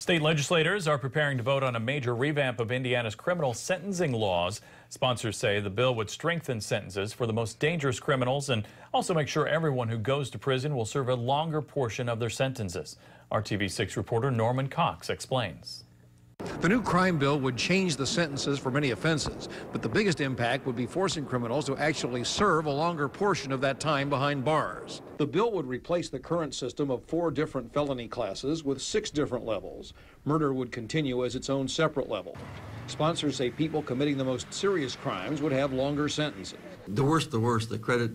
State legislators are preparing to vote on a major revamp of Indiana's criminal sentencing laws. Sponsors say the bill would strengthen sentences for the most dangerous criminals and also make sure everyone who goes to prison will serve a longer portion of their sentences. RTV6 reporter Norman Cox explains. The new crime bill would change the sentences for many offenses, but the biggest impact would be forcing criminals to actually serve a longer portion of that time behind bars. The bill would replace the current system of 4 different felony classes with 6 different levels. Murder would continue as its own separate level. Sponsors say people committing the most serious crimes would have longer sentences. The worst, the credit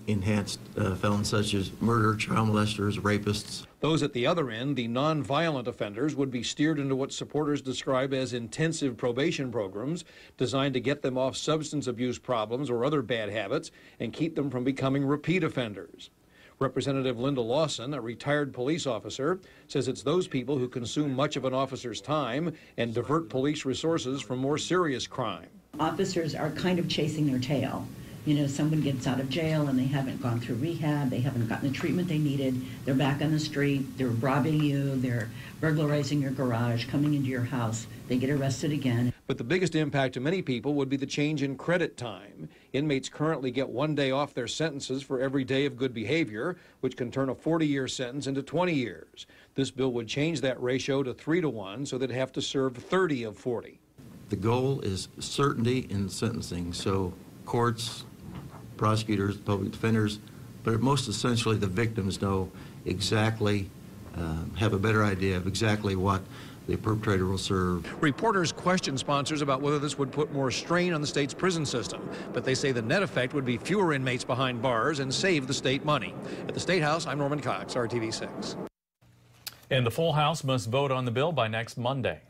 enhanced felons such as murder, child molesters, rapists. Those at the other end, the non-violent offenders, would be steered into what supporters describe as intensive probation programs designed to get them off substance abuse problems or other bad habits and keep them from becoming repeat offenders. Representative Linda Lawson, a retired police officer, says it's those people who consume much of an officer's time and divert police resources from more serious crime. Officers are kind of chasing their tail. You know, someone gets out of jail and they haven't gone through rehab, they haven't gotten the treatment they needed, they're back on the street, they're robbing you, they're burglarizing your garage, coming into your house, they get arrested again. But the biggest impact to many people would be the change in credit time. Inmates currently get 1 day off their sentences for every day of good behavior, which can turn a 40-year sentence into 20 years. This bill would change that ratio to 3-to-1 so they'd have to serve 30 of 40. The goal is certainty in sentencing, so courts, prosecutors, public defenders, but most essentially the victims know exactly, have a better idea of exactly what the perpetrator will serve. Reporters question sponsors about whether this would put more strain on the state's prison system, but they say the net effect would be fewer inmates behind bars and save the state money. At the State House, I'm Norman Cox, RTV6. And the full House must vote on the bill by next Monday.